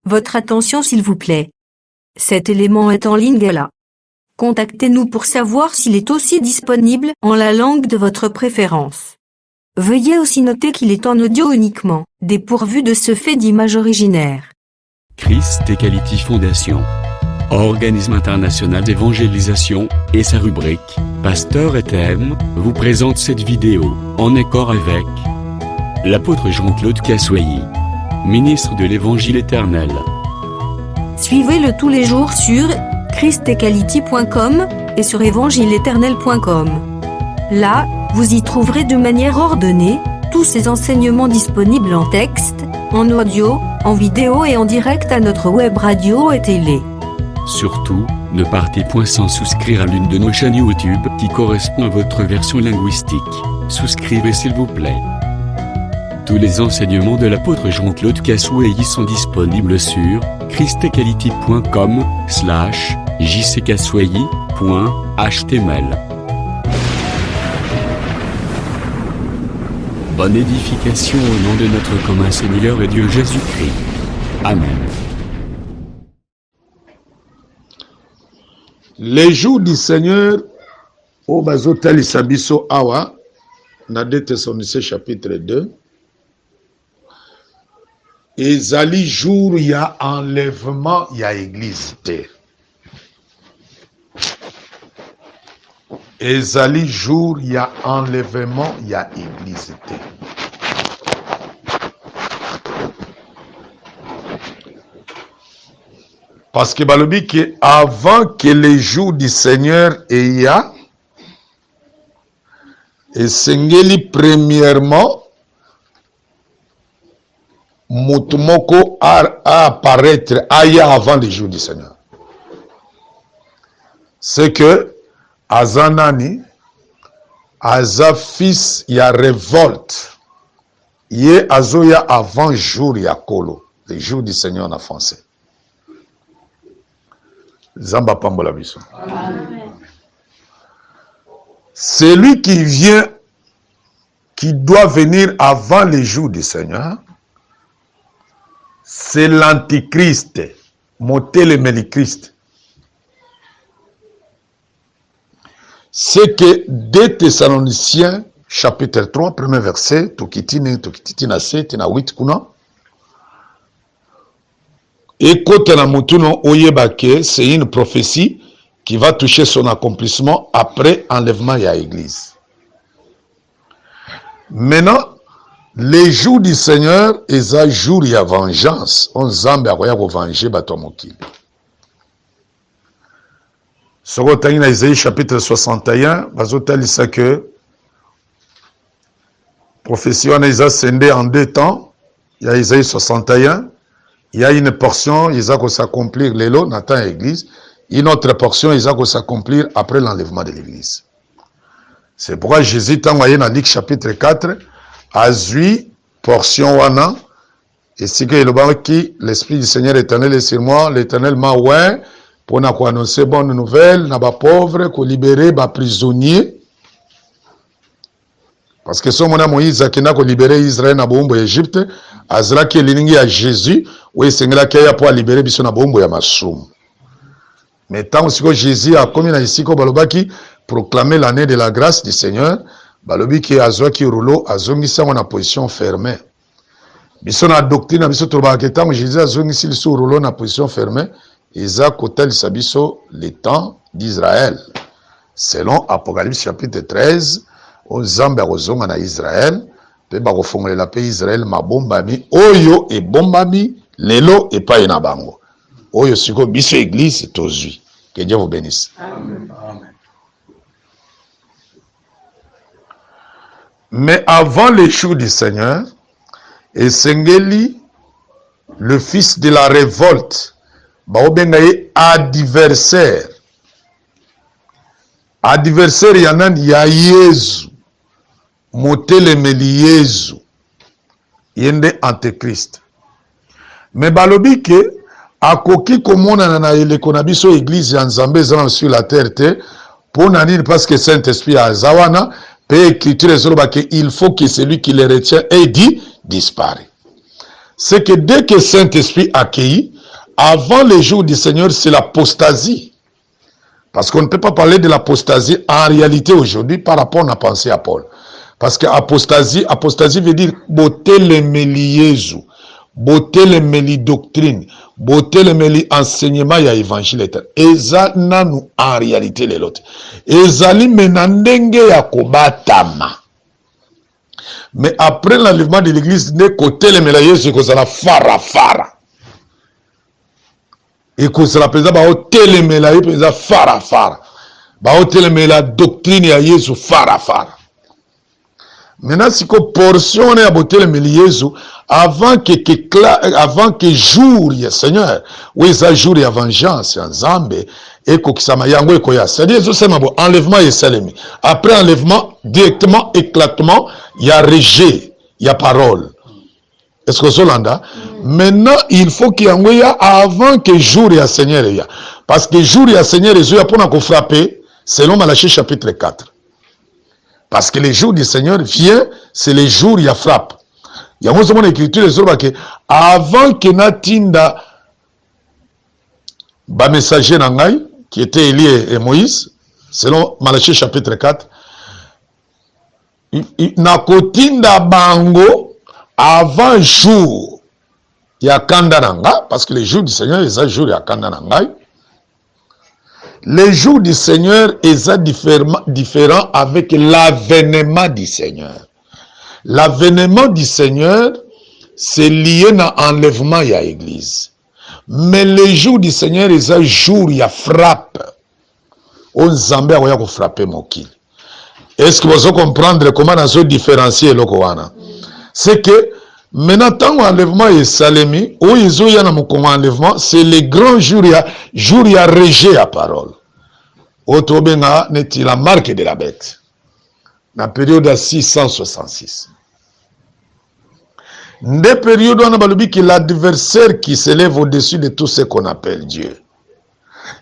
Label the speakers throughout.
Speaker 1: Votre attention s'il vous plaît. Cet élément est en ligne là. Contactez-nous pour savoir s'il est aussi disponible en la langue de votre préférence. Veuillez aussi noter qu'il est en audio uniquement, dépourvu de ce fait d'image originaire.
Speaker 2: Christ Equality Foundation, organisme international d'évangélisation, et sa rubrique « Pasteur et thème » vous présente cette vidéo, en accord avec l'apôtre Jean-Claude Kassoyi, ministre de l'Évangile éternel.
Speaker 1: Suivez-le tous les jours sur christequality.com et sur évangileéternel.com. Là, vous y trouverez de manière ordonnée tous ces enseignements disponibles en texte, en audio, en vidéo et en direct à notre web radio et télé.
Speaker 2: Surtout, ne partez point sans souscrire à l'une de nos chaînes YouTube qui correspond à votre version linguistique. Souscrivez s'il vous plaît. Tous les enseignements de l'apôtre Jean-Claude Kassoyi sont disponibles sur christequality.com/jckassoyi.html. Bonne édification au nom de notre commun Seigneur et Dieu Jésus-Christ. Amen.
Speaker 3: Les jours du Seigneur, au Bazotali Sabiso Awa, na 2 Thessaloniciens chapitre 2, ezali jour ya enlèvement ya église te. Ezali jour ya enlèvement ya église te. Parce que balobi que avant que les jours du Seigneur eya, esengeli premièrement mutumoko a apparaître aya avant les jours du Seigneur. C'est que Azanani, Aza fils ya révolte, ye azoya avant jour ya kolo, les jours du Seigneur en français. Zamba Pambola Biso. Celui qui vient, qui doit venir avant les jours du Seigneur, c'est l'antichrist, Motel Mélichrist. C'est que 2 Thessaloniciens, chapitre 3, premier verset, Tokitine, Tokitina 7, Tina 8, Kuna. Et c'est une prophétie qui va toucher son accomplissement après enlèvement à l'église. Maintenant, les jours du Seigneur, ils ont jour de vengeance. On zambe à venger Batomokil. Sur le Isaïe chapitre 61, Bazotal dit que prophétie on a scindé en 2 temps. Il y a Isaïe 61. Il y a une portion, ils ont s'accomplir l'élo, Nathan et l'église. Une autre portion, ils ont s'accomplir après l'enlèvement de l'église. C'est pourquoi Jésus, dans Luc chapitre 4, a vu portion wana, et c'est que l'Esprit du Seigneur éternel est sur moi, l'éternel m'a oué, pour nous annoncer bonne nouvelle, n'a pas pauvre, qu'on libérer, les prisonniers. Parce que si Moïse qui n'a libéré Israël na bombo Égypte, azra qui liningi à Jésus, oui c'est là qu'il y a pour libérer biso na bombo ya masum. Mais tant que Jésus a commis na ici ko balobaki proclamer l'année de la grâce du Seigneur, balobi ki azwa ki rouleau azongisa na position fermée. Biso na doctrine biso troba que tant Jésus azongisi le sous rouleau na position fermée, eza kotel sabiso le temps d'Israël. Selon Apocalypse chapitre 13, Ozambe ozonga na Israël, pe ba kofongolela pe Israël mabombami oyo e bombami lelo e pa na bango. Oyo siko biso église tozui. Que Dieu vous bénisse. Amen. Amen. Mais avant les jours du Seigneur, Esengeli, le fils de la révolte, ba obengaye adversaire. Adversaire yanan ya Yesu. Motelemeli Yesu yende antéchrist. Mais balobi ke akoki komona na eleko na biso église ya Nzambe ezala sur la terre te pona nini parce que Saint-Esprit azawana pe écriture ezoloba ke il faut que celui qui le retient et dit disparaît. C'est que dès que Saint-Esprit accueilli avant les jours du Seigneur, c'est l'apostasie. Parce qu'on ne peut pas parler de l'apostasie en réalité aujourd'hui par rapport à la pensée à Paul. Parce que apostasie veut dire beauté le meli beauté le meli doctrine, beauté le meli enseignement ya évangile. Eza nanu en réalité les autres. Ezali menandenge ya kobatama. Mais après l'enlèvement de l'église, ne côté le meli Yesu kozala fara. Et kozala peza ba hotel le meli peza fara. Ba hotel le meli doctrine ya Yesu fara. Maintenant, si que portion est à beauté le Yesu, avant que jour, Seigneur, oui, ça jour et vengeance, en Zambé, et kokisama yango ekoya. C'est-à-dire, c'est enlèvement et salemi. Après enlèvement, directement, éclatement, il y a rejet, il y a parole. Est-ce que c'est là? Maintenant, il faut qu'il y ait avant que jour et Seigneur y a. Parce que jour et Seigneur, il y a pour nous frapper, selon Malachie chapitre 4. Parce que les jours du Seigneur vient, c'est les jours il y a frappe. Il y a mon écriture les autres que avant que Natinda ba messager nangai qui était Élie et Moïse, selon Malachie chapitre 4, nakotinda bango avant jour il y a kanda nanga parce que les jours du Seigneur les jours il y a kanda nangai. Les jours du Seigneur est différent avec l'avènement du Seigneur. L'avènement du Seigneur, c'est lié à l'enlèvement de l'église. Mais les jours du Seigneur, est un jour, il y a frappe. On zambé a frappé mon kill. Est-ce que vous comprenez comment on se différencier le Kowana? C'est que maintenant, tant l'enlèvement est salémi, où ils ont un enlèvement, c'est les grands jours, il y a rejet à parole. Otobenga n'est la marque de la bête. La période à 666. Des périodes où on a dit que l'adversaire qui s'élève au-dessus de tout ce qu'on appelle Dieu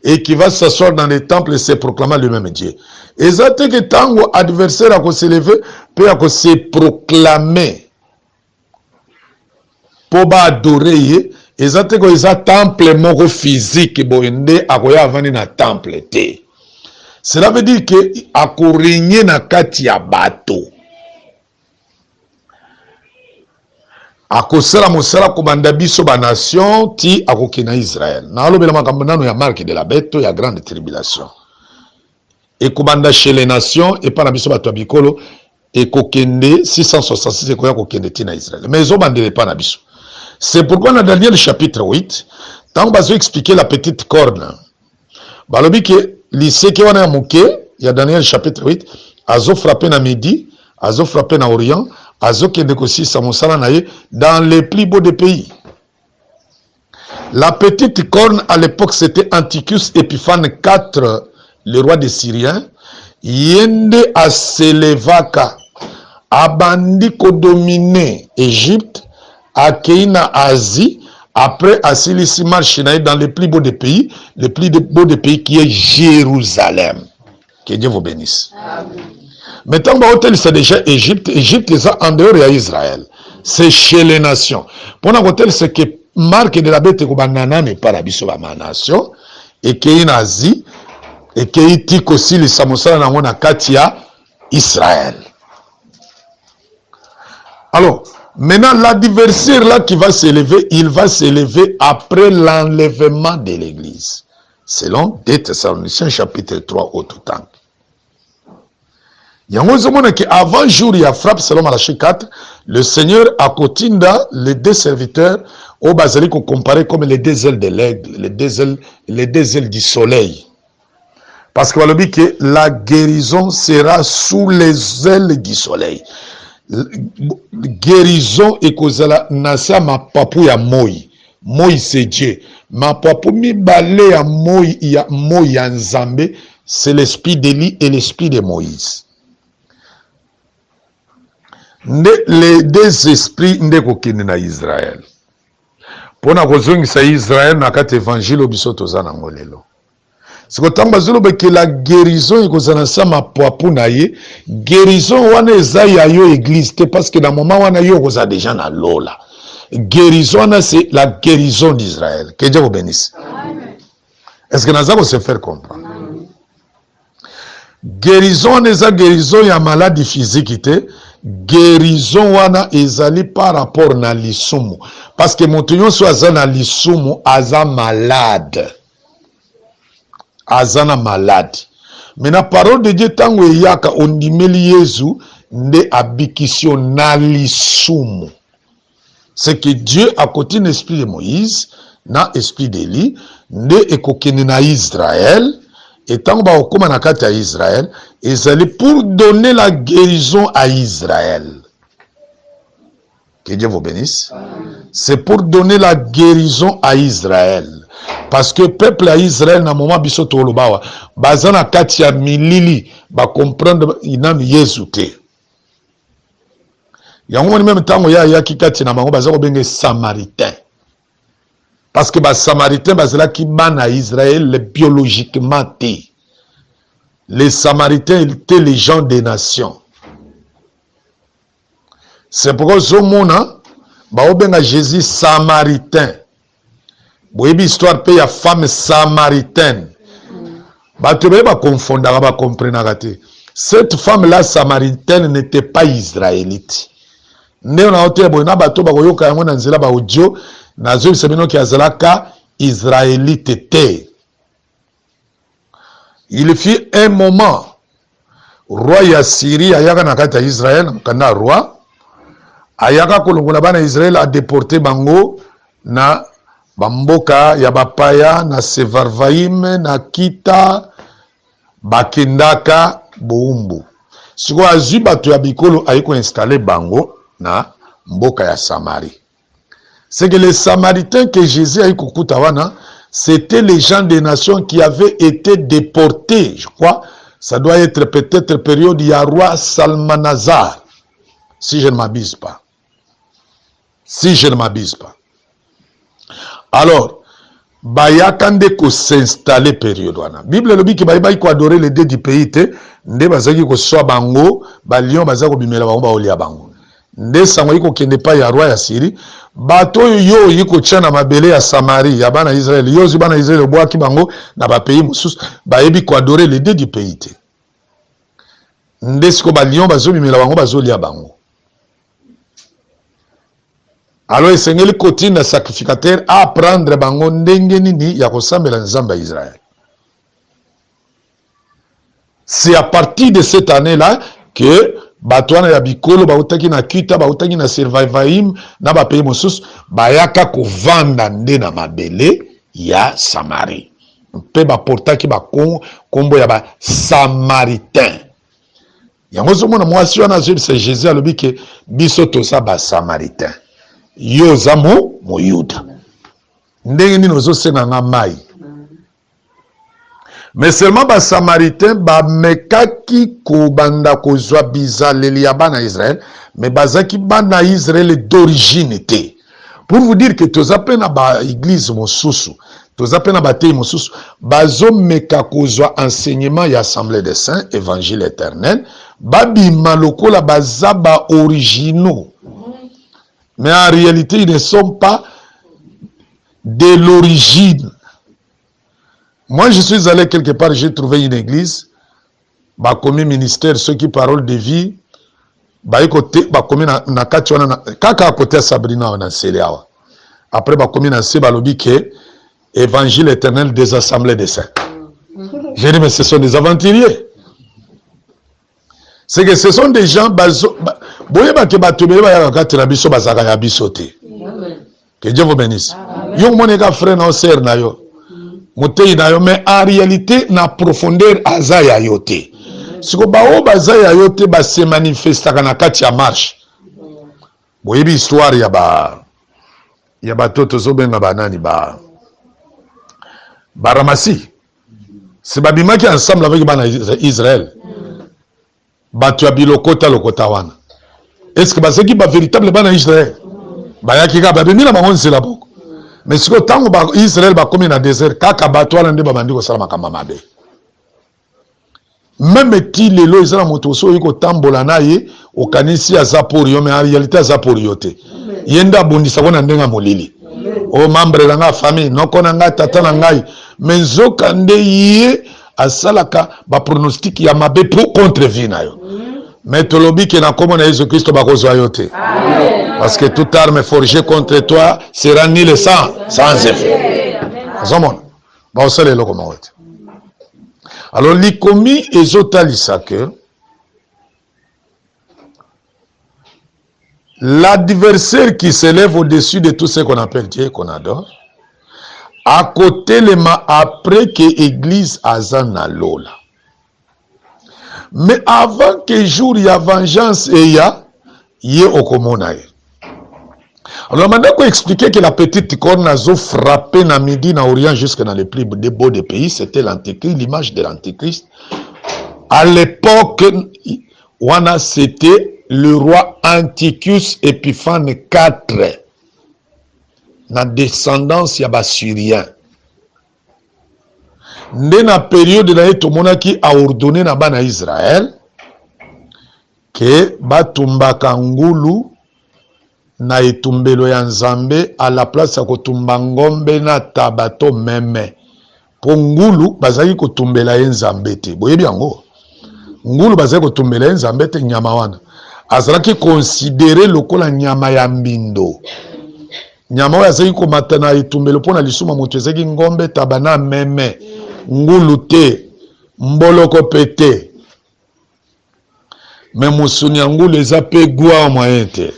Speaker 3: et qui va s'asseoir dans les temples et se proclamer lui-même Dieu. Et ça fait que tant que l'adversaire a s'élever, peut se proclamer pour adorer. Et ça fait que les temple moko physique boende akoya avani na temple te. Cela veut dire que akorigné na kati ya bato. Akosala mosala kobanda biso ba nation ti akokina Israël. Na alobela makambo nano ya marque de la bête ya grande tribulation. Et kobanda chez les nations et par la biso bato bikolo et kokende 666 et koya kokende ti na Israël. Mais ils ont bandé pas na biso. C'est pourquoi dans Daniel chapitre 8, tant que vous expliquer la petite corne, balobi que lycée qui wana mouké, il y a Daniel chapitre 8, azo frappé na midi, azo frappé na orient, azo kende kosi samosala naye dans les plus beaux des pays. La petite corne à l'époque c'était Antiochus Épiphane IV, le roi des Syriens, yende a Selevaka, abandi ko dominer Égypte, à Keïna, Asie, après Asilisi marche dans les plus beaux des pays, le plus beau des pays qui est Jérusalem. Que Dieu vous bénisse. Amen. Maintenant, l'hôtel c'est déjà Égypte. Égypte est en dehors d'Israël. C'est chez les nations. Pour l'hôtel, c'est que marque de la bête que banana n'est pas la biso ma nation et Keïna, Asie et Keïti aussi les samosala na mona katia Israël. Alors, maintenant, l'adversaire là qui va s'élever, il va s'élever après l'enlèvement de l'église. Selon 2 Thessaloniciens chapitre 3 au tout temps. Il y a un moment qui avant jour il y a frappe selon Malachie 4, le Seigneur a cotinda les deux serviteurs au basilic qu'on comparait comme les deux ailes de l'aigle, les deux ailes du soleil. Parce qu'on a dit que la guérison sera sous les ailes du soleil. Guérison et kozala nasa ma papou ya moi c'est Dieu ma papou mi balé ya moi ya nzambe c'est l'esprit d'Élie et l'esprit de Moïse les deux esprits nde kokende na Israël pona kozongisa Israël na kati évangile obiso toza nango lelo. C'est que la guérison est sama poapu na ye guérison wana eza ya yo église te parce que dans moment wana yo koza déjà na lola guérison, c'est la guérison d'Israël. Que Dieu vous bénisse. Est-ce que nous allons se faire comprendre? Guérison, c'est guérison, il y a maladie physique. Guérison, ezali par rapport na lisumu. Parce que mon tuyau soit na lisumu, aza malade. Azana malade. Mais la parole de Dieu, tango yaka ondimeli Yesu, nde abikisio na lisumu. C'est que Dieu a côté l'esprit de Moïse, na esprit d'Élie, nde ekokene na Israël, et tango ba okoma na kati ya Israël, ezali pour donner la guérison à Israël. Que Dieu vous bénisse. C'est pour donner la guérison à Israël. Parce que le peuple à Israël, na moment biso tolobawa, bazana kati ya milili, ba comprendre inami Yesu te. Yango même tango ya kikati na mango bazako benge samaritain. Parce que les Samaritains, qui ban à Israël biologiquement. Les Samaritains étaient les gens des nations. C'est pourquoi ce monde, Jésus Samaritain. Vous avez l'histoire de la femme samaritaine. Vous ne confondez pas, comprendre. Cette femme-là, samaritaine, n'était pas israélite. Nazo semeno ki azalaka israélite te. Il fit un moment roi ya Syrie ayaka na kati ya Israël kana roi ayaka kolongola bana Israël a déporté bango na bamboka ya bapaya na Sevarvaim na Kita bakendaka boumbu. Siko azwi bato ya bikolo ayiko installer bango na mboka ya Samarie. C'est que les Samaritains que Jésus a eu Kukutawana, c'était les gens des nations qui avaient été déportés, je crois. Ça doit être peut-être période du roi Salmanazar, si je ne m'abuse pas. Si je ne m'abuse pas. Alors, Bayakande ko s'installer période wana. Bible le dit que Baïbaï ko adorer les dieux du pays te, nde bazaki ko soa bango, ba lion bazako bimela bango ba olia bango. Nde sango yiko kende pa ya roi ya Syrie. Bato yo yiko tchana mabele ya Samarie ya bana Israël yo zi bana Israël boa ki bango na ba pays mususu ba yebi ko adorer les dieux du pays te. Ndesiko ba lion bazo bimela bango bazo lia bango. Alors esengeli kotine na sacrificateur a prendre bango ndenge nini ya kosambela nzamba Israël. C'est à partir de cette année-là que Batouana ya bikolo bautaki na Kita bautaki na Sevarvaim na ba pays mosusu bayaka ko vanda nde na mabele ya Samarie. Mpe ba portaki ba kombo ya ba Samaritain. Yango zomona mwasi wana c'est Jésus alobi ke biso toza ba Samaritain. Yo zamo moyuda. Ndenge nini ozosenga nga mai. Mais seulement les Samaritains, mekaki ko banda ko zwa bizaleli ya bana Israël, mais bazaki bana Israël d'origine te. Pour vous dire que tous appena ba église mosusu, tous appena ba tei mosusu, bazo meka ko zwa enseignement ya assemblée des saints, évangile éternel, babi maloko la bazaba originaux. Mais en réalité, ils ne sont pas de l'origine. Moi, je suis allé quelque part, j'ai trouvé une église, bah, comme ministère, ceux qui parlent de vie, bah, écoutez, bah, comme na kati wana, kaka côté Sabrina, on a céléa. Après, bah, comme na c'est balobi que évangile éternel des assemblées des saints. J'ai dit, mais ce sont des aventuriers. C'est que ce sont des gens, boye ba ke ba tobele ba ya kati na biso bazaka ya biso te. Que Dieu vous bénisse. Yo moneka frère na sœur na yo. Mais en réalité, na profondeur azaya yote. Si ko bao bazaya yote ba se manifesta kana kati ya marche. Boyebi histoire ya ba toto zobenga banani ba Ramasi. C'est babimaki ensemble avec bana Israël. Batu ya bilokota lokota wana. Est-ce que bazeki ba véritable bana Israël? Bayaki ka babimina bango nzela boko. Mais si tango ba Israël ba komi na désert kaka bato ala nde babandi ko sala makamba mabe. Même ti lelo ezala moto so yiko tambola na ye okanisi aza pour yo mais en réalité aza pour yo te. Yenda bondisa ko na ndenga molili. O membre na nga famille, noko na nga tata na ngai, mais nzoka nde ye asalaka ba pronostic ya mabe pour contre vie na yo. Mais tolobi ke na komona Jésus Christ bakozwa yo te. Parce que toute arme forgée contre toi sera nulle sans effet. Azomona. Ba osale loko mawete. Alors likomi ezotalisa que l'adversaire qui s'élève au-dessus de tout ce qu'on appelle Dieu, qu'on adore, à côté après que l'église azana lola. Mais avant que jour y a vengeance et y a okomonaye. Alors maintenant qu'on expliquait que la petite corne a frappé na midi na orient jusque dans les plus beaux des pays, c'était l'antéchrist, l'image de l'antéchrist. À l'époque, wana c'était le roi Antiochus Épiphane IV, na descendance ya Bassyriens. Dans la période na etomonaki a ordonné na bana Israël que batumbaka ngulu na etumbelo ya Nzambe à la place ya kotumba ngombe na tabato meme. Po ngulu bazaki kotumbela ye Nzambe te. Boyebi yango. Ngulu bazaki kotumbela ye Nzambe te nyama wana. Azalaki considéré lokola nyama ya mbindo. Nyama oyo azalaki komata na etumbelo mpona lisuma moto ezalaki ngombe tabana meme. Ngulu te, mboloko pete. Mais musuni ya ngulu eza pe gwa moyen te.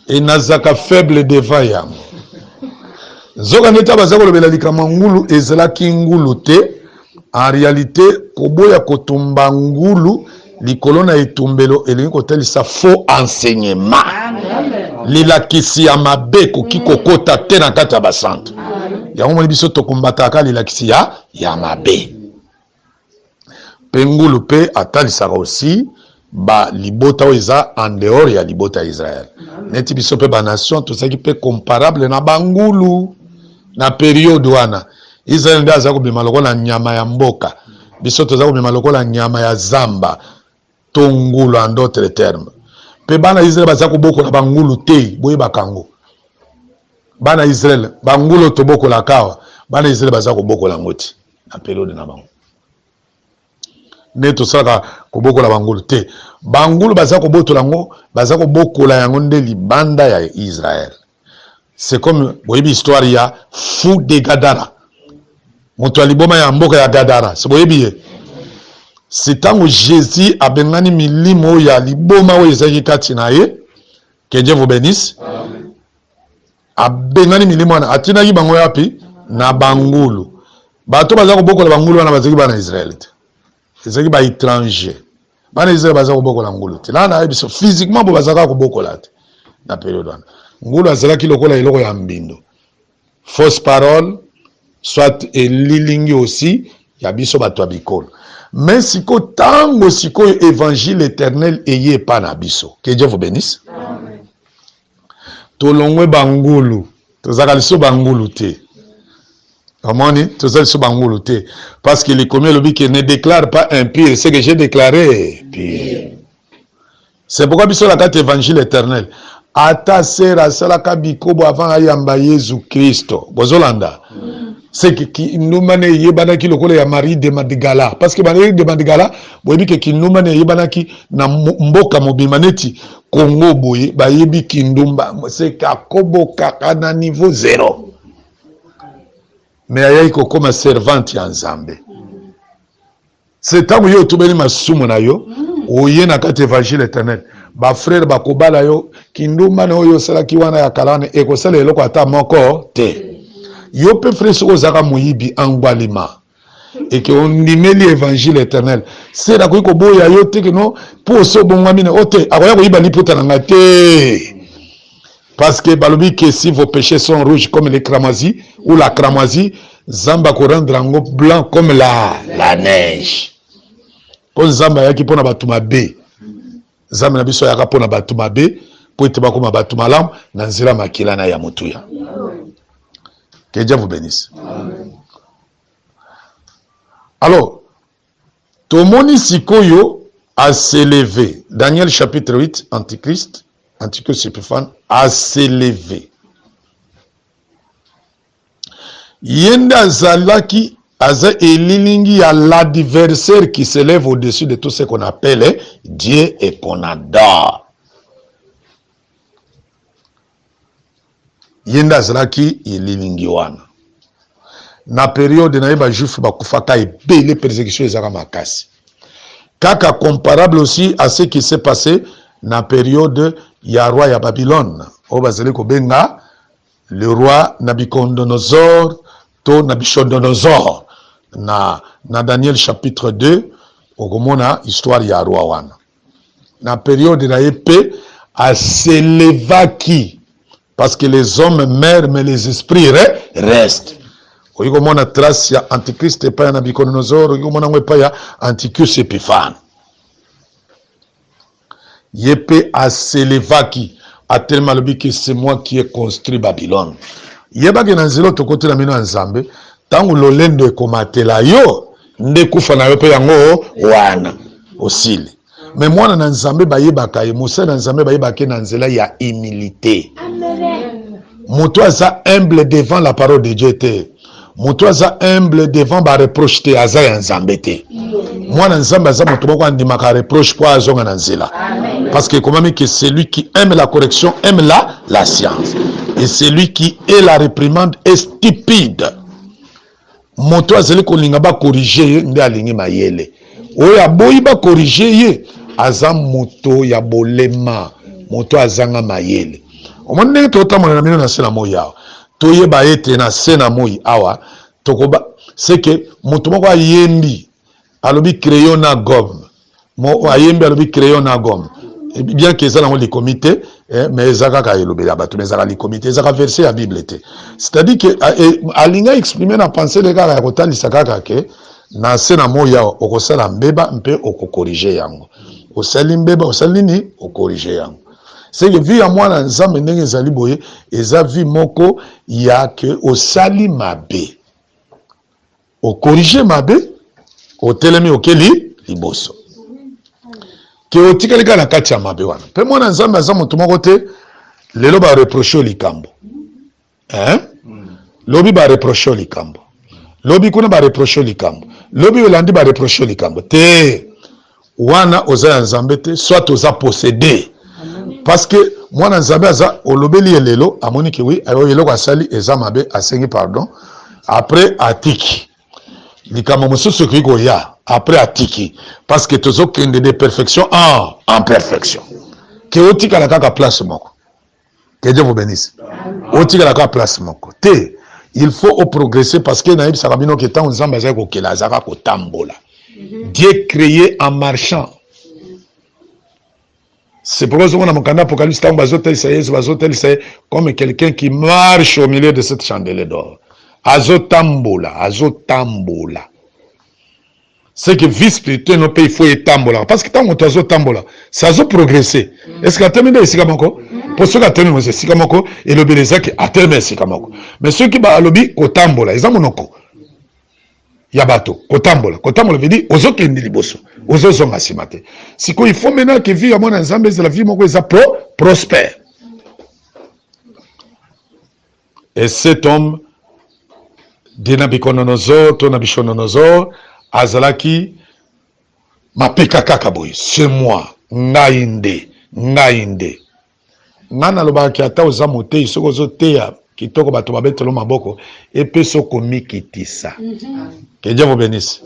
Speaker 3: Et nazaka faible devant yam. Zoka neta bazako lobela likama ngulu ezalaki ngulu te. En réalité, koboya kotumba ngulu likolo na etumbelo elingi kotelisa faux enseignement. Lilakisi ya mabe koki kokota te na kati ya basantu. Yango moni biso tokumbataka lilakisi ya mabe. Pe ngulu pe atalisaka aussi ba libota oiza en dehors ya libota Israël. Neti biso pe ba nation to saki pe comparable na bangulu na période wana. Israël nda za ko bima lokola nyama ya mboka. Biso to za ko bima lokola nyama ya zamba. Tongulu en d'autres termes. Pe bana Israël ba za ko boko na bangulu te boye bakango. Bana Israël bangulu to boko la kawa. Bana Israël ba za ko boko la ngoti na période na bango. Neto saka koboko la bangulu te. Bangulu baza koboto lango, baza koboko la yango nde libanda ya Israël. C'est comme boyebi histoire ya fou de Gadara. Moto aliboma ya mboka ya Gadara. C'est boyebi ye. C'est tango Jésus a bengani milimo ya liboma o ezaki kati na ye. Que Dieu vous bénisse. Amen. A bengani milimo na atina ki bango yapi na bangulu. Bato baza koboko la bangulu wana bazaki bana Israël. Ezaki ba étranger. Bana Israël baza koboko la ngulu te. Là na biso physiquement bo bazaka koboko la te. Na période wana. Ngulu azalaki lokola eloko ya mbindo. Fausse parole, soit lilingi aussi, ya biso bato bikolo. Mais siko tango siko évangile éternel eye pa na biso. Que Dieu vous bénisse. Amen. Tolongwe bangulu. Tozaka liso bangulu te. Parce que les communs ne déclarent pas impur. Ce que j'ai déclaré pire. C'est pourquoi nous sommes la carte évangile éternel. Ata sera salaka bikobo avant ayamba Jésus Christ. Bozolanda. C'est que nous mane yebana ki lokole ya Marie de Madigala. Parce que Marie de Madigala, boyebi ke ki nous mane yebana ki na mboka mobimaneti Congo boye ba yebi kindumba. C'est kakobo kaka niveau 0. Mais ayayi kokoma servante ya Nzambe. C'est tango yo tubeli masumu na yo, oye na kati évangile éternel. Ba frère ba kobala yo kinduma na yo salaki wana ya kalane ekosala eloko ata moko te. Yo pe frère soko zaka moyibi angbalima. Et que on nimeli évangile éternel. C'est la ko boya yo te que no pour so bongami na ote akoya ko yiba liputa na ngate. Parce que balobi que si vos péchés sont rouges comme les cramoisis ou la cramoisie, Zamba ko rendre en blanc comme la neige. Pour Zamba yaki pona batuma be. Zamba na biso yaka pona batuma be, pour ete ba koma batuma lam na nzira makila na ya mutuya. Que Dieu vous bénisse. Amen. Alors, tomoni sikoyo a s'élevé. Daniel chapitre 8, Antichrist Épiphane à s'élever. Yende azalaki aza elilingi à l'adversaire qui s'élève au-dessus de tout ce qu'on appelle Dieu et qu'on adore. Yende azalaki elilingi wana. Na période na yeba juif bakufaka ebele persécution ezaka makasi. Kaka comparable aussi à ce qui s'est passé na période ya roi ya Babylone. O bazali ko benga le roi Nabucodonosor to Nabuchodonosor na Daniel chapitre 2 okomona histoire ya roi wana. Na période na épée a s'élevaki parce que les hommes meurent mais les esprits restent. Oyo komona trace ya Antichrist epa ya Nabucodonosor, oyo komona ngwe pa ya Antichrist Épiphane. Yépé a s'élevaki a tellement le que c'est moi qui ai construit Babylone. Yeba ke nanzelo to kote la mino nzambe, tangu lolendo ekomatela yo, nde kufa na yo pe yango wana osili. Mais mwana na nzambe bayebaka ye, mose na nzambe bayebaka na nzela ya humilité. Moto aza humble devant la parole de Dieu te. Moto aza humble devant ba reproche te aza ya nzambe te. Mwana nzambe aza moto moko andimaka reproche po azonga na nzela. Parce que comment que celui qui aime la correction aime la science. Et celui qui est la réprimande est stupide. Moto azeli kolinga ba corriger nde alingi mayele. Oya boyi ba corriger ye aza moto ya bolema. Moto azanga mayele. Omone to tamona na mino na sena moya. Toyeba ete na sena moyi awa tokoba c'est que moto moko ayembi alobi crayon na gomme. Mo ayembi alobi crayon na gomme. Bien que ça dans les comités, mais ça kaka elobela batu, mais ça les comités, ça verset la Bible était. C'est-à-dire que alinga exprimer na pensée les gars ya kotali sakaka ke na sena moya okosala mbeba mpe okokorriger yango. Osali mbeba osali ni okorriger yango. C'est que vie ya mwana nzambe ndenge ezali boye, eza vie moko ya ke osali mabe. Okorriger mabe, otelemi okeli liboso. Ke otikali kala kati ya mabe wana. Pe mwana nzambe aza moto moko te lelo ba reprocher likambo. Lobi ba reprocher likambo. Lobi kuna ba reprocher likambo. Lobi olandi ba reprocher likambo. Te wana oza ya nzambe te soit oza possédé. Parce que mwana nzambe aza olobeli elelo amoni ke oui ayo eloko asali eza mabe asengi pardon après atiki. Likambo mosusu kiko ya après atiki parce que tozo kende de perfection en perfection. Que otika la kaka place moko. Que Dieu vous bénisse. Otika la kaka place moko. Te il faut progresser parce que naïb sarabino ke tant nzamba za ko kela zaka ko tambola. Dieu créé en marchant. C'est pourquoi on a mon canal Apocalypse comme quelqu'un qui marche au milieu de cette chandelle d'or. Azotambola. C'est que vie spirituelle no pays il faut etambola parce que tant on azo tambola ça zo progresser. Est-ce que terminé ici comme encore pour ceux qui terminé ici comme encore et le beleza qui a terminé ici comme encore. Mais ceux qui ba lobby kotambola ils ont monoko. Yabato kotambola veut dire ozo kendi liboso ozo zonga simate. Si quoi il faut maintenant que vie à mon ensemble c'est la vie moko ça prospère. Et cet homme de Nabucodonosor, to Nabuchodonosor azalaki mapeka kaka boy c'est moi ngainde ngana lobaki ata oza motei soko ozoteya kitoko bato babetelo maboko epe soko mikitisa que Dieu vous bénisse.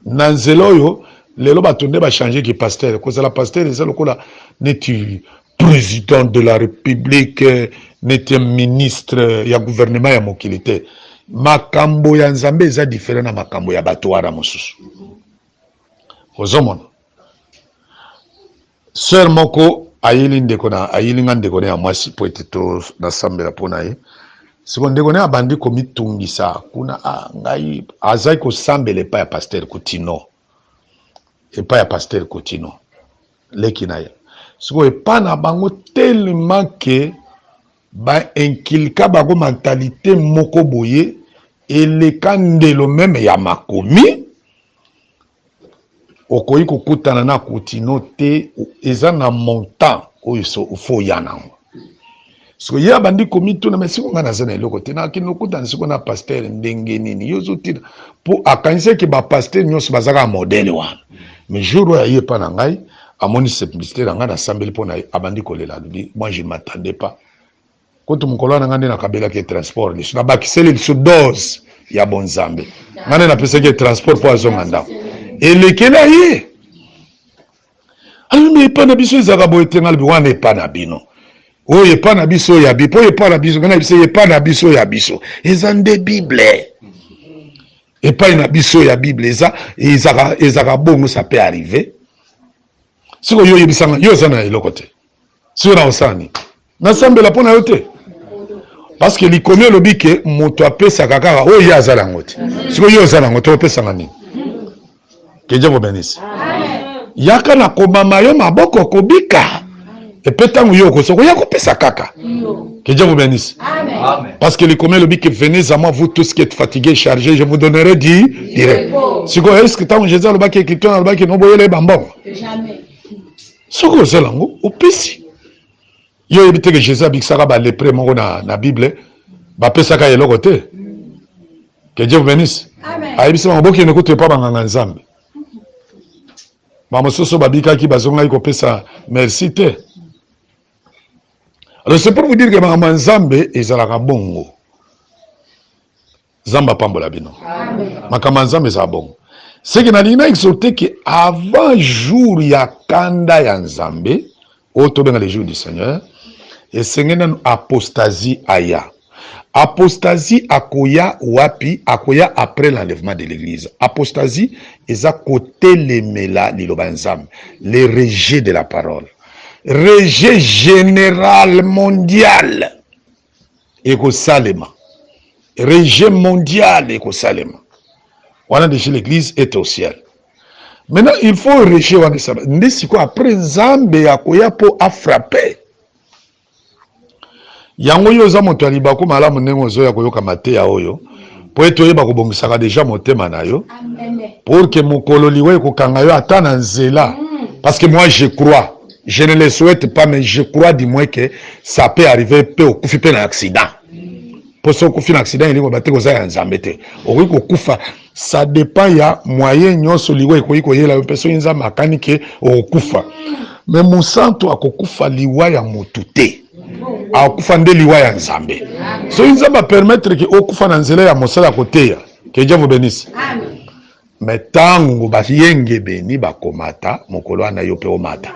Speaker 3: Na nzela oyo lelo bato nde bachange ki pasteur kozala pasteur eza lokola neti président de la république neti ministre ya gouvernement ya mokili te. Makambo ya nzambe eza différent na makambo ya bato wana mosusu. Ozomona sœur moko ayili ndeko na ayilinga ndeko na mwasi po eteto na sambela pona ye siko ndeko na abandi komitungisa kuna ngai azai ko sambela epa ya pasteur Coutinho leki na ya siko epa na bango tellement que ba enkilika bango mentalité moko boye eleka ndelo meme ya makomi okoyi kokutana na Coutinho te eza na montant oyo so ufo ya nango So ya bandi komi tuna mais siko ngana zana eloko te na kino kuta siko na pasteur ndenge nini yozo tina pour akanise ki ba pasteur nyonso bazaka modèle wana mais jour ya yepa na ngai amoni simplicité na ngana sambeli pona abandi kolela lui moi je m'attendais pas quand mukolo na ngane na kabela ke transport li na bakiseli sur dose ya bonzambe ngane na pesa ke transport pour azonga ndako elekela ye ali me pa na biso ezaka boyetenga li wana epa na bino oye pa na biso ya bipo oye pa na biso ngana biso ye pa na biso ya biso ezande bible epa na biso ya bible ezaka bongo ça peut arriver siko yo yebisanga yo zana eloko te siko na osani na sambela pona yo te parce que likomi olobi ke moto apesaka kaka oyo ye aza nango te siko yo oza nango te opesanga nini ke Dieu vous bénisse yaka na kobama yo maboko kobika epe ntango yo okosoko ya kopesa kaka que Dieu vous bénisse parce que likomi olobi ke venez à moi vous tous qui êtes fatigués chargés je vous donnerai du repos siko est-ce que ntango Jésus alobaki écriture alobaki noboyela ebambongo soko ozala ngo opesi yo yebi te ke Jésus abikisaka balepre moko na Bible bapesaka eloko te que Dieu vous bénisse ayebisaka bokende kutu epa banganga nzambe bamosusu babikaki bazongaki kopesa merci te. Alors c'est pour vous dire que makambo ya nzambe ezalaka bongo nzambe apambola bino makambo ya nzambe ezala bongo c'est que nalingi na exhorte que avant jour ya kanda ya nzambe oyo tobenga le jour du Seigneur esengeli nanu apostasie aya. Apostasie akoya wapi? Akoya après l'enlèvement de l'église. Apostasie eza kotelemela liloba nzambe, le rejet de la parole, rejet général mondial ekosalema, rejet mondial ekosalema. Wana déjà l'église est au ciel. Maintenant il faut rejet wana saba. Ndesiko après nzambe akoya po a frapper. Yango yo za moto alibako malamu nengo zo ya koyoka mateya oyo po eto yeba kobongisaka déjà motema na yo pour que mokolo liwe kokanga yo ata na nzela parce que moi je crois, je ne le souhaite pas mais je crois du moins que ça peut arriver pe okufi pe na accident pour so okufi na accident iliko bateko za ya nzambe te okoki kokufa ça dépend ya moyen nyonso liwe ekoki koyela yo peso nzambe akani ke okufa mais musantu akokufa liwa ya motu te akufa nde liwa ya nzambe so nzambe va permettre que okufa na nzela ya mosala koteya que Dieu vous bénisse mais tango bayenge beni bakomata mokolo na yo pe omata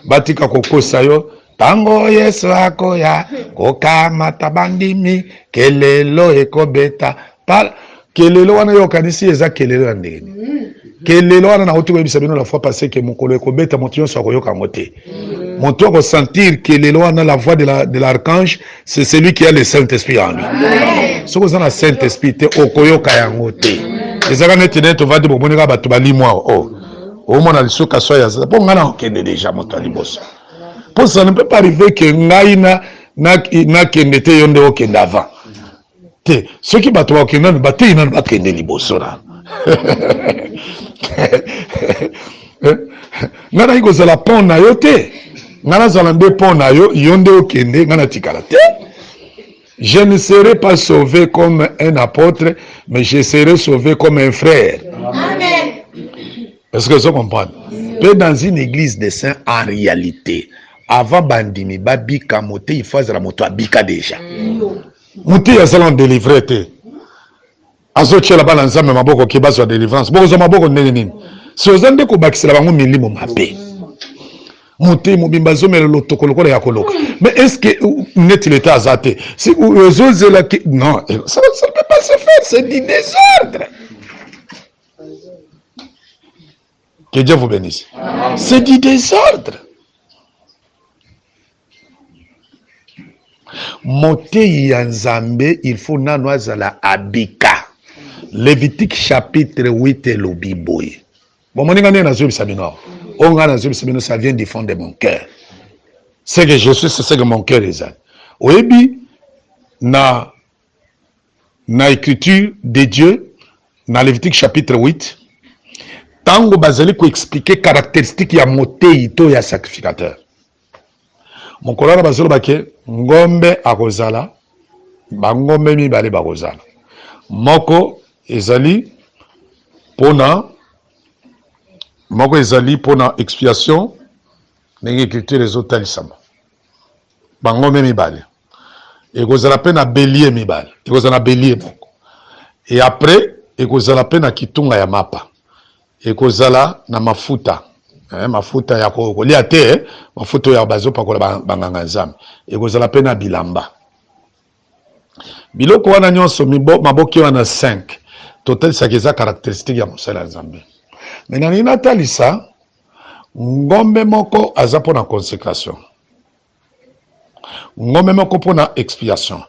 Speaker 3: batika kokosa yo tango Yesu akoya kokamata bandimi kelelo ekobeta kelelo wana yo kanisi eza kelelo ya ndenge kelelo wana na otuko ebisa bino la fois passée que mokolo ekobeta moto nyonso akoyoka ngo te. Mon tour ressentir que les lois dans la voix de l'archange, c'est celui qui a le Saint-Esprit en lui. Ce que vous avez le Saint-Esprit, c'est Okoyo Kayangote. Les agents net va de Bobonega Batubali moi. Oh, au moins le souk à soya. Pour moi, on connaît déjà mon talibos. Pour ça ne peut pas arriver que Naina na kende yonde o kende avant. Te, ceux qui battent au kende, battent ils n'ont pas kende libosora. Nana iko zala pon na yo te. Ngana zalande pon na yo yonde okende ngana tikala te. Je ne serai pas sauvé comme un apôtre, mais je serai sauvé comme un frère. Amen. Est-ce que vous comprenez? Que dans une église des saints, en réalité, avant bandimi babika mote, il faut la moto abika déjà. Mote ya salon délivré te. Azoche la balanza me maboko ki bazo délivrance. Boko zo maboko ndenge nini? Si vous avez des gens qui ont milimo mabe, monter mobimba zomelo lotokolo ya koloka. Mais est-ce que net il était azaté? Si vous osez la non, ça ne peut pas se faire, c'est du désordre. Que Dieu vous bénisse. C'est du désordre. Monter yanzambe, il faut nanoaza la abika. Lévitique chapitre 8 et le biboye. Bon, ça vient du fond de mon cœur. C'est que je suis, c'est ce que mon cœur est. Oebi, na écriture de Dieu, dans Lévitique chapitre 8, tango bazali ko expliquer caractéristique ya moteito ya sacrificateur. mokolo na bazolo bake ngombe akozala bangombe mibale bakozala moko ezali pona expiation ndenge écriture ezotalisama bangombe mibale ekozala pe na bélier mibale ekozala na bélier moko et après ekozala pe na kitunga ya mapa ekozala na mafuta mafuta ya kolia te mafuta ya bazopakola banganga nzambe ekozala pe na bilamba biloko wana nyonso maboki wana 5 totalisaka eza caractéristique ya mosala ya nzambe me na nini natalisa ngombe moko aza mpona consécration ngombe moko mpona expiation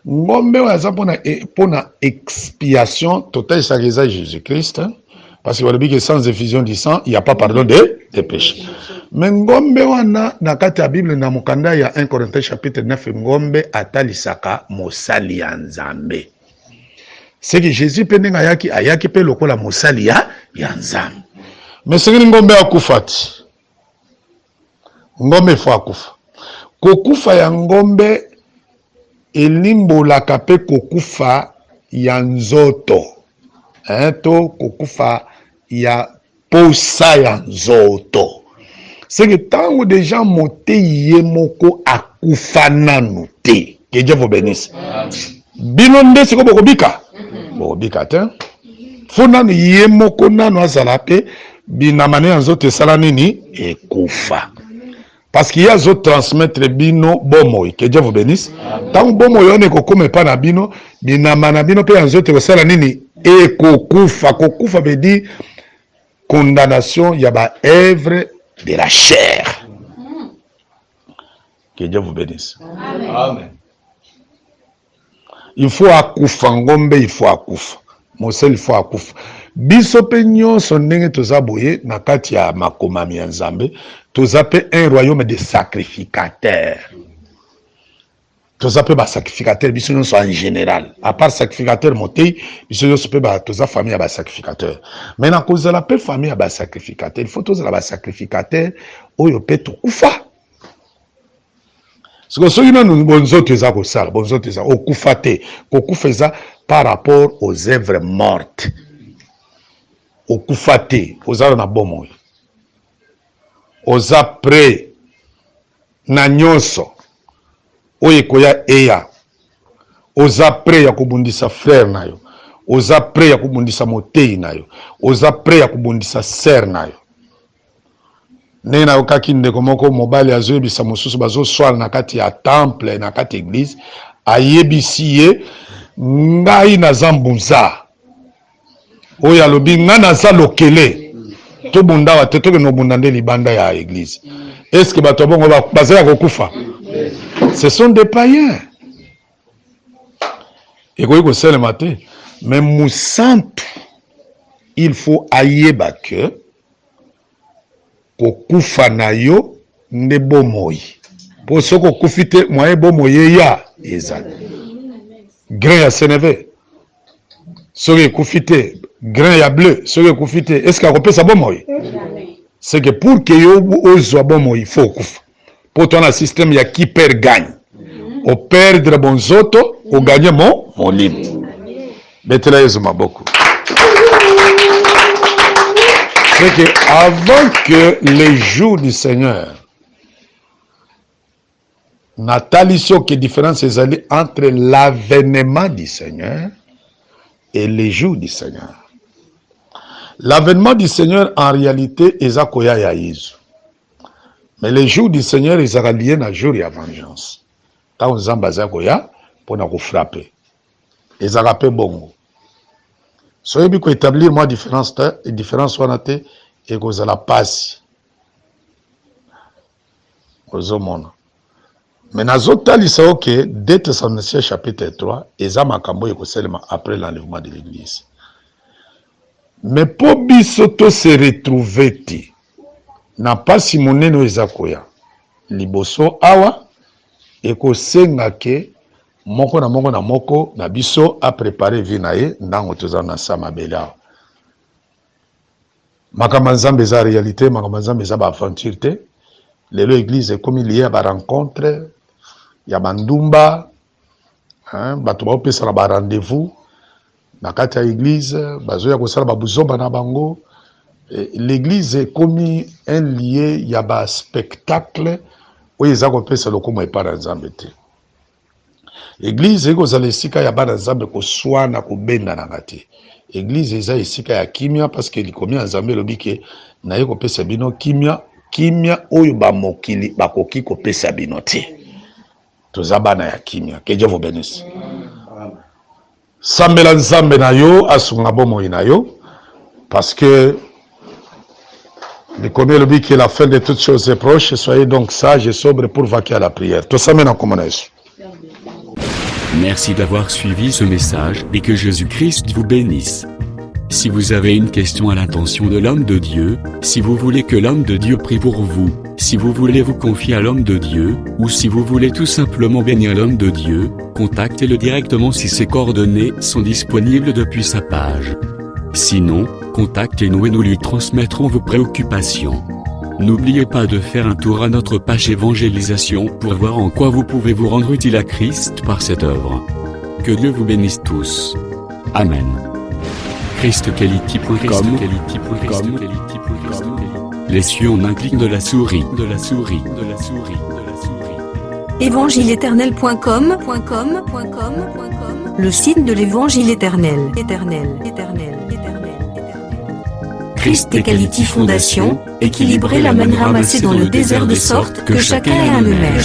Speaker 3: ngombe oyo aza mpona expiation totalisaka eza Jésus Christ parce que balobi que sans effusion du sang il n'y a pas pardon des péchés mais ngombe wana na kati ya Bible na mokanda ya 1 Corinthiens chapitre 9 ngombe atalisaka mosali ya nzambe c'est que Jésus pe ndenge ayaki pe lokola mosali ya nzambe mais sengeli ngombe akufa ti ngombe fo akufa kokufa ya ngombe elimbolaka pe kokufa ya nzoto to kokufa ya posa ya nzoto c'est que tango déjà motei ye moko akufa nanu te que Dieu vous bénisse bino nde siko bokobika te fo nanu ye moko nanu azala pe binamane ya nzoto esala nini ekufa parce qu'il y a zo transmettre bino bomoi que Dieu vous bénisse tango bomoi one kokoma epa na bino binama na bino pe ya nzoto ekosala nini ekokufa kokufa veut dire condamnation ya ba œuvre de la chair. Que Dieu vous bénisse. Amen. Il faut akufa ngombe, il faut akufa mosel, il faut akufa biso pe nyonso ndenge toza boye na kati ya makomami ya nzambe toza pe un royaume de sacrificateurs. Toza pe ba sacrificateur biso nyonso en général à part sacrificateur motei biso nyonso pe ba toza famille ya ba sacrificateur mais na kozala pe famille ya ba sacrificateur il faut tozala ba sacrificateur oyo pe tokufa siko soki nanu bonzoto eza kosala bonzoto eza okufa te kokufa eza par rapport aux œuvres mortes okufa te ozala na bomoi oza prêt na nyonso oyo ekoya eya oza prêt ya kobundisa frère na yo oza prêt ya kobundisa motei na yo oza prêt ya kobundisa sœur na yo ndenge nayokaki ndeko moko mobali azoyebisa mosusu bazoswala na kati ya temple na kati église ayebisi ye ngai naza mbunza oyo alobi ngai naza lokele tobundawa te tokende obunda nde libanda ya église est ce que bato bongo bazala kokufa ce sont des païens ekoki koselema te mais musantu il faut ayeba ke kokufa na yo nde bomoi po soki okufi te mwaye bomoi eya eza grain ya seneve soki ekufi te grain ya bleu soki ekufi te est ce que akopesa bomoi c'est que pour que yo ozwa bomoi il faut okufa po tona système ya qui perd gagne operdre bonzoto oganye molimo betela yesu maboko. C'est que avant que les jours du Seigneur, Nathalie, quelle différence est entre l'avènement du Seigneur et les jours du Seigneur. L'avènement du Seigneur, en réalité, est à koya ya Jésus. Mais les jours du Seigneur, ils sont liés à jour et à vengeance. Quand on s'en koya, pour nous frapper. Ils sont rappelés bongo. Soyez bien établir moi différence wana te et que la passe aux hommes. Mais nazotalisaka oke dès Thessaloniciens chapitre 3 eza makambo ekoselema après l'enlèvement de l'église. Mais po biso to se retrouver ti na pasi monene eza koya liboso awa ekosenga ke moko na moko na biso a préparé vie na ye ndango toza na sama bela makambo nzambe eza réalité makambo nzambe eza ba aventure te lelo église ekomi lié à barencontre ya bandumba, bato baopesa na barendez-vous na kati ya église, bazoya kosala babuzomba na bango. L'église ekomi un lieu ya baspectacle oyo eza kopesa lokumu epai na Nzambe te. Église ekozala esika ya bana Nzambe koswana kobendanaka te. Église eza esika ya kimia, parce que likomi ya Nzambe elobi ke naye kopesa bino kimia, kimia oyo bamokili bakoki kopesa bino te. Toza bana ya kimia. Que Dieu vous bénisse. Sambela Nzambe na yo, asunga bomoi na yo, parce que likomi elobi ke la fin de toutes choses est proche. Soyez donc sages et sobres pour vaquer à la prière. Tosamena komona Yesu.
Speaker 2: Merci d'avoir suivi ce message et que Jésus-Christ vous bénisse. Si vous avez une question à l'intention de l'homme de Dieu, si vous voulez que l'homme de Dieu prie pour vous, si vous voulez vous confier à l'homme de Dieu, ou si vous voulez tout simplement bénir l'homme de Dieu, contactez-le directement si ses coordonnées sont disponibles depuis sa page. Sinon, contactez-nous et nous lui transmettrons vos préoccupations. N'oubliez pas de faire un tour à notre page évangélisation pour voir en quoi vous pouvez vous rendre utile à Christ par cette œuvre. Que Dieu vous bénisse tous. Amen. ChristQuality.com. Les cieux en un clic de la souris.
Speaker 1: Évangile-éternel.com, le site de l'évangile éternel. Christ Equality Fondation, équilibrer la manne ramassée dans le désert de sorte que chacun ait un le même.